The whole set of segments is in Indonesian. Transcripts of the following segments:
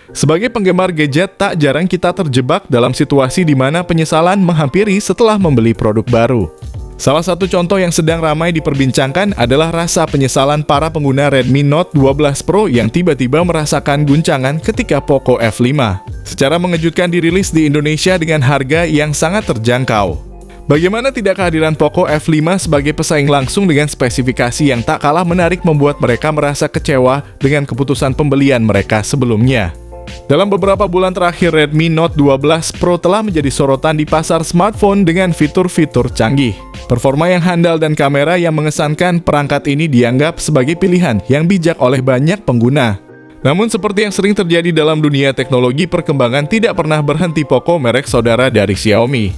Sebagai penggemar gadget, tak jarang kita terjebak dalam situasi di mana penyesalan menghampiri setelah membeli produk baru. Salah satu contoh yang sedang ramai diperbincangkan adalah rasa penyesalan para pengguna Redmi Note 12 Pro yang tiba-tiba merasakan guncangan ketika Poco F5 secara mengejutkan dirilis di Indonesia dengan harga yang sangat terjangkau. Bagaimana tidak kehadiran Poco F5 sebagai pesaing langsung dengan spesifikasi yang tak kalah menarik membuat mereka merasa kecewa dengan keputusan pembelian mereka sebelumnya. Dalam beberapa bulan terakhir, Redmi Note 12 Pro telah menjadi sorotan di pasar smartphone dengan fitur-fitur canggih. Performa yang handal dan kamera yang mengesankan, perangkat ini dianggap sebagai pilihan yang bijak oleh banyak pengguna. Namun seperti yang sering terjadi dalam dunia teknologi, perkembangan tidak pernah berhenti. Poco, merek saudara dari Xiaomi,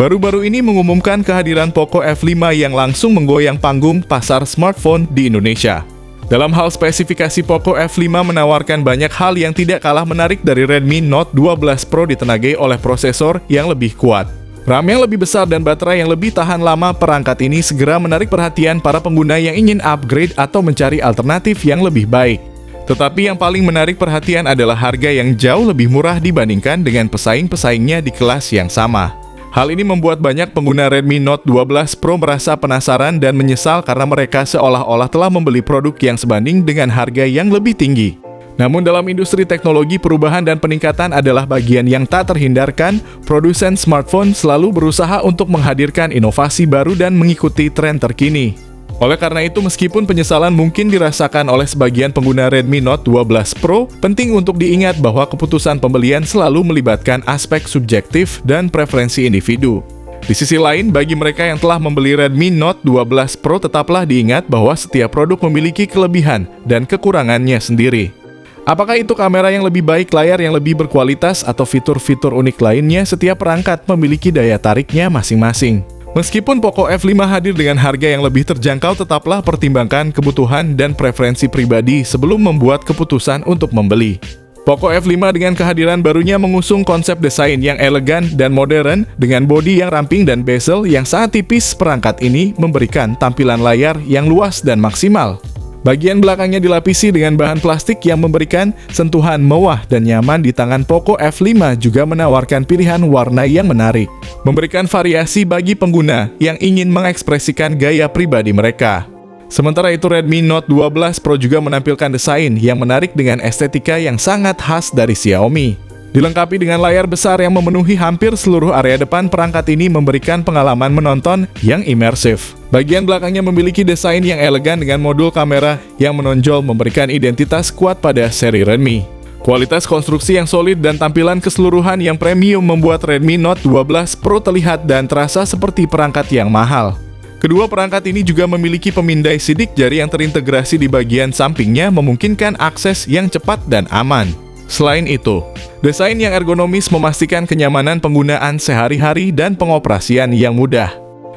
baru-baru ini mengumumkan kehadiran Poco F5 yang langsung menggoyang panggung pasar smartphone di Indonesia. Dalam hal spesifikasi, Poco F5 menawarkan banyak hal yang tidak kalah menarik dari Redmi Note 12 Pro, ditenagai oleh prosesor yang lebih kuat, RAM yang lebih besar, dan baterai yang lebih tahan lama. Perangkat ini segera menarik perhatian para pengguna yang ingin upgrade atau mencari alternatif yang lebih baik. Tetapi yang paling menarik perhatian adalah harga yang jauh lebih murah dibandingkan dengan pesaing-pesaingnya di kelas yang sama. Hal ini membuat banyak pengguna Redmi Note 12 Pro merasa penasaran dan menyesal karena mereka seolah-olah telah membeli produk yang sebanding dengan harga yang lebih tinggi. Namun dalam industri teknologi, perubahan dan peningkatan adalah bagian yang tak terhindarkan. Produsen smartphone selalu berusaha untuk menghadirkan inovasi baru dan mengikuti tren terkini. Oleh karena itu, meskipun penyesalan mungkin dirasakan oleh sebagian pengguna Redmi Note 12 Pro, penting untuk diingat bahwa keputusan pembelian selalu melibatkan aspek subjektif dan preferensi individu. Di sisi lain, bagi mereka yang telah membeli Redmi Note 12 Pro, tetaplah diingat bahwa setiap produk memiliki kelebihan dan kekurangannya sendiri. Apakah itu kamera yang lebih baik, layar yang lebih berkualitas, atau fitur-fitur unik lainnya, setiap perangkat memiliki daya tariknya masing-masing. Meskipun Poco F5 hadir dengan harga yang lebih terjangkau, tetaplah pertimbangkan kebutuhan dan preferensi pribadi sebelum membuat keputusan untuk membeli. Poco F5 dengan kehadiran barunya mengusung konsep desain yang elegan dan modern dengan bodi yang ramping dan bezel yang sangat tipis. Perangkat ini memberikan tampilan layar yang luas dan maksimal. Bagian belakangnya dilapisi dengan bahan plastik yang memberikan sentuhan mewah dan nyaman di tangan. Poco F5 juga menawarkan pilihan warna yang menarik, memberikan variasi bagi pengguna yang ingin mengekspresikan gaya pribadi mereka. Sementara itu, Redmi Note 12 Pro juga menampilkan desain yang menarik dengan estetika yang sangat khas dari Xiaomi. Dilengkapi dengan layar besar yang memenuhi hampir seluruh area depan, perangkat ini memberikan pengalaman menonton yang imersif. Bagian belakangnya memiliki desain yang elegan dengan modul kamera yang menonjol, memberikan identitas kuat pada seri Redmi. Kualitas konstruksi yang solid dan tampilan keseluruhan yang premium membuat Redmi Note 12 Pro terlihat dan terasa seperti perangkat yang mahal. Kedua perangkat ini juga memiliki pemindai sidik jari yang terintegrasi di bagian sampingnya, memungkinkan akses yang cepat dan aman. Selain itu, desain yang ergonomis memastikan kenyamanan penggunaan sehari-hari dan pengoperasian yang mudah.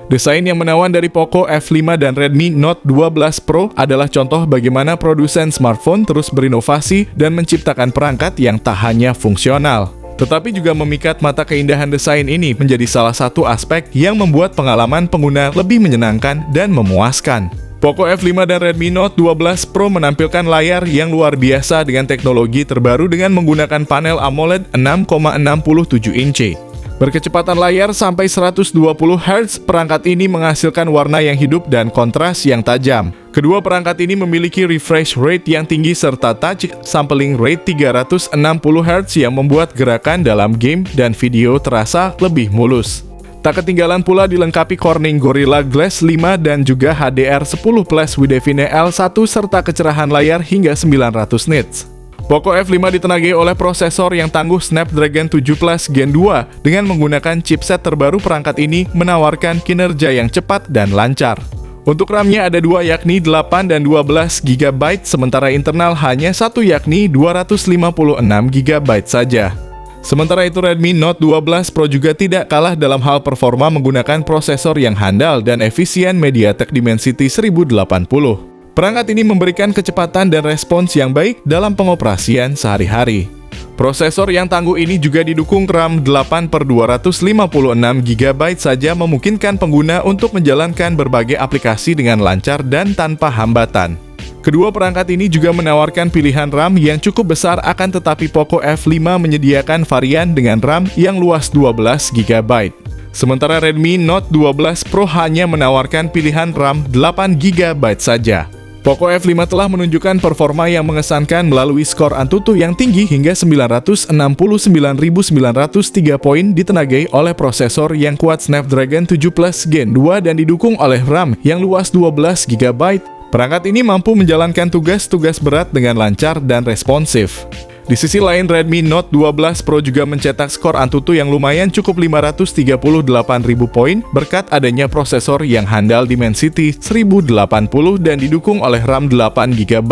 Desain yang menawan dari Poco F5 dan Redmi Note 12 Pro adalah contoh bagaimana produsen smartphone terus berinovasi dan menciptakan perangkat yang tak hanya fungsional, tetapi juga memikat mata. Keindahan desain ini menjadi salah satu aspek yang membuat pengalaman pengguna lebih menyenangkan dan memuaskan. Poco F5 dan Redmi Note 12 Pro menampilkan layar yang luar biasa dengan teknologi terbaru dengan menggunakan panel AMOLED 6,67 inci. Berkecepatan layar sampai 120 Hz, perangkat ini menghasilkan warna yang hidup dan kontras yang tajam. Kedua perangkat ini memiliki refresh rate yang tinggi serta touch sampling rate 360 Hz yang membuat gerakan dalam game dan video terasa lebih mulus. Tak ketinggalan pula dilengkapi Corning Gorilla Glass 5 dan juga HDR10 Plus with Define L1 serta kecerahan layar hingga 900 nits. Poco F5 ditenagai oleh prosesor yang tangguh Snapdragon 7 Plus Gen 2 dengan menggunakan chipset terbaru. Perangkat ini menawarkan kinerja yang cepat dan lancar. Untuk RAM-nya ada dua, yakni 8 dan 12 GB, sementara internal hanya satu, yakni 256 GB saja. Sementara itu, Redmi Note 12 Pro juga tidak kalah dalam hal performa menggunakan prosesor yang handal dan efisien MediaTek Dimensity 1080. Perangkat ini memberikan kecepatan dan respons yang baik dalam pengoperasian sehari-hari. Prosesor yang tangguh ini juga didukung RAM 8/256 GB saja, memungkinkan pengguna untuk menjalankan berbagai aplikasi dengan lancar dan tanpa hambatan. Kedua perangkat ini juga menawarkan pilihan RAM yang cukup besar, akan tetapi Poco F5 menyediakan varian dengan RAM yang luas 12 GB. Sementara Redmi Note 12 Pro hanya menawarkan pilihan RAM 8 GB saja. Poco F5 telah menunjukkan performa yang mengesankan melalui skor Antutu yang tinggi hingga 969.903 poin, ditenagai oleh prosesor yang kuat Snapdragon 7 Plus Gen 2 dan didukung oleh RAM yang luas 12 GB. Perangkat ini mampu menjalankan tugas-tugas berat dengan lancar dan responsif. Di sisi lain, Redmi Note 12 Pro juga mencetak skor Antutu yang lumayan, cukup 538.000 poin berkat adanya prosesor yang handal Dimensity 1080 dan didukung oleh RAM 8 GB.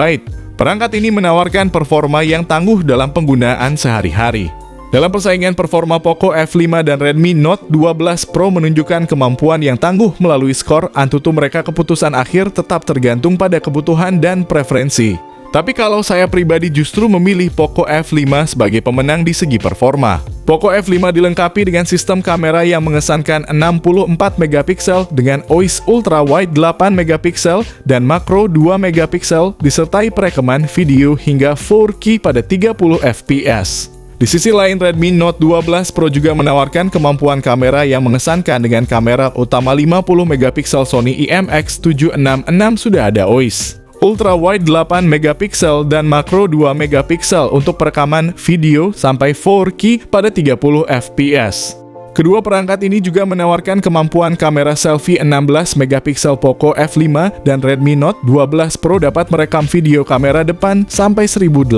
Perangkat ini menawarkan performa yang tangguh dalam penggunaan sehari-hari. Dalam persaingan performa, Poco F5 dan Redmi Note 12 Pro menunjukkan kemampuan yang tangguh melalui skor Antutu mereka. Keputusan akhir tetap tergantung pada kebutuhan dan preferensi. Tapi kalau saya pribadi justru memilih Poco F5 sebagai pemenang di segi performa. Poco F5 dilengkapi dengan sistem kamera yang mengesankan 64 megapiksel dengan OIS Ultra Wide 8 megapiksel dan makro 2 megapiksel, disertai perekaman video hingga 4K pada 30 fps. Di sisi lain, Redmi Note 12 Pro juga menawarkan kemampuan kamera yang mengesankan dengan kamera utama 50 megapiksel Sony IMX766, sudah ada OIS Ultra Wide 8 megapiksel dan makro 2 megapiksel untuk perekaman video sampai 4K pada 30 fps. Kedua perangkat ini juga menawarkan kemampuan kamera selfie 16 megapiksel. Poco F5 dan Redmi Note 12 Pro dapat merekam video kamera depan sampai 1080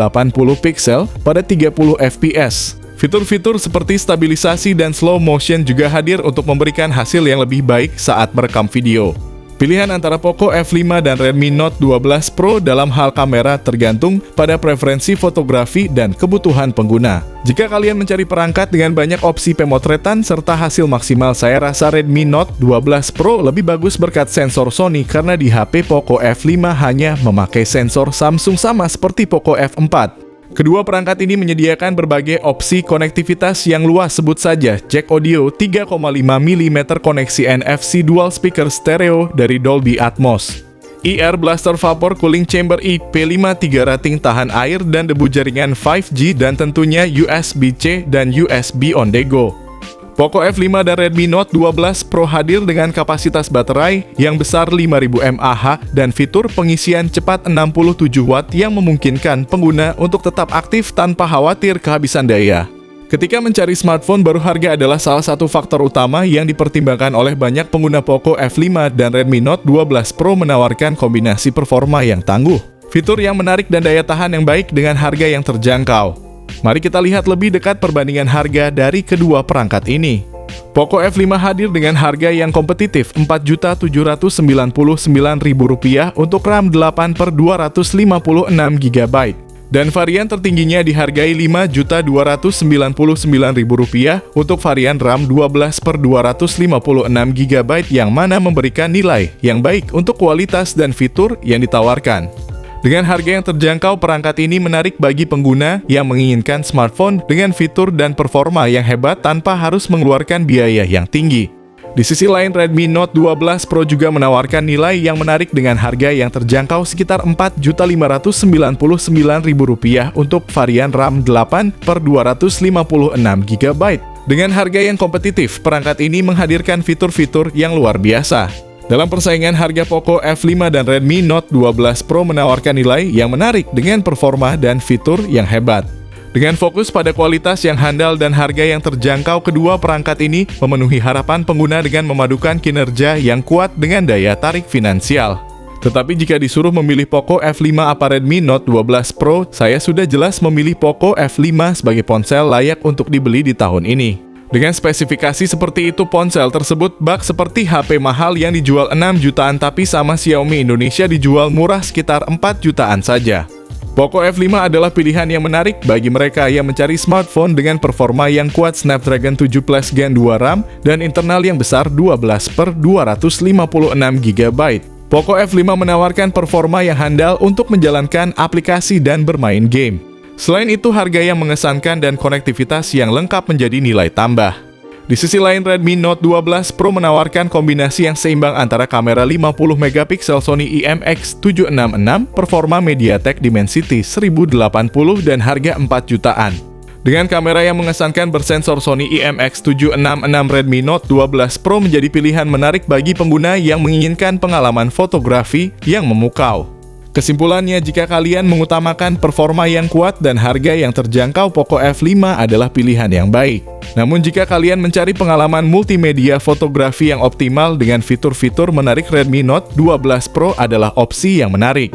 piksel pada 30 fps. Fitur-fitur seperti stabilisasi dan slow motion juga hadir untuk memberikan hasil yang lebih baik saat merekam video. Pilihan antara Poco F5 dan Redmi Note 12 Pro dalam hal kamera tergantung pada preferensi fotografi dan kebutuhan pengguna. Jika kalian mencari perangkat dengan banyak opsi pemotretan serta hasil maksimal, saya rasa Redmi Note 12 Pro lebih bagus berkat sensor Sony, karena di HP Poco F5 hanya memakai sensor Samsung sama seperti Poco F4. Kedua perangkat ini menyediakan berbagai opsi konektivitas yang luas, sebut saja jack audio 3,5 mm, koneksi NFC, dual speaker stereo dari Dolby Atmos, Air Blaster Vapor Cooling Chamber IP53 rating tahan air dan debu, jaringan 5G, dan tentunya USB-C dan USB on the go. Poco F5 dan Redmi Note 12 Pro hadir dengan kapasitas baterai yang besar 5000 mAh dan fitur pengisian cepat 67 Watt yang memungkinkan pengguna untuk tetap aktif tanpa khawatir kehabisan daya. Ketika mencari smartphone baru, harga adalah salah satu faktor utama yang dipertimbangkan oleh banyak pengguna. Poco F5 dan Redmi Note 12 Pro menawarkan kombinasi performa yang tangguh, fitur yang menarik, dan daya tahan yang baik dengan harga yang terjangkau. Mari kita lihat lebih dekat perbandingan harga dari kedua perangkat ini. Poco F5 hadir dengan harga yang kompetitif, Rp4.799.000 untuk RAM 8/256 GB. Dan varian tertingginya dihargai Rp5.299.000 untuk varian RAM 12/256 GB, yang mana memberikan nilai yang baik untuk kualitas dan fitur yang ditawarkan. Dengan harga yang terjangkau, perangkat ini menarik bagi pengguna yang menginginkan smartphone dengan fitur dan performa yang hebat tanpa harus mengeluarkan biaya yang tinggi. Di sisi lain, Redmi Note 12 Pro juga menawarkan nilai yang menarik dengan harga yang terjangkau sekitar Rp4.599.000 untuk varian RAM 8/256 GB. Dengan harga yang kompetitif, perangkat ini menghadirkan fitur-fitur yang luar biasa. Dalam persaingan harga, Poco F5 dan Redmi Note 12 Pro menawarkan nilai yang menarik dengan performa dan fitur yang hebat. Dengan fokus pada kualitas yang handal dan harga yang terjangkau, kedua perangkat ini memenuhi harapan pengguna dengan memadukan kinerja yang kuat dengan daya tarik finansial. Tetapi jika disuruh memilih Poco F5 apa Redmi Note 12 Pro, saya sudah jelas memilih Poco F5 sebagai ponsel layak untuk dibeli di tahun ini. Dengan spesifikasi seperti itu, ponsel tersebut bak seperti HP mahal yang dijual 6 jutaan, tapi sama Xiaomi Indonesia dijual murah sekitar 4 jutaan saja. Poco F5 adalah pilihan yang menarik bagi mereka yang mencari smartphone dengan performa yang kuat, Snapdragon 7 Plus Gen 2 RAM, dan internal yang besar 12/256 GB. Poco F5 menawarkan performa yang handal untuk menjalankan aplikasi dan bermain game. Selain itu, harga yang mengesankan dan konektivitas yang lengkap menjadi nilai tambah. Di sisi lain, Redmi Note 12 Pro menawarkan kombinasi yang seimbang antara kamera 50MP Sony IMX766, performa MediaTek Dimensity 1080 dan harga 4 jutaan. Dengan kamera yang mengesankan bersensor Sony IMX766, Redmi Note 12 Pro menjadi pilihan menarik bagi pengguna yang menginginkan pengalaman fotografi yang memukau. Kesimpulannya, jika kalian mengutamakan performa yang kuat dan harga yang terjangkau, Poco F5 adalah pilihan yang baik. Namun jika kalian mencari pengalaman multimedia fotografi yang optimal dengan fitur-fitur menarik, Redmi Note 12 Pro adalah opsi yang menarik.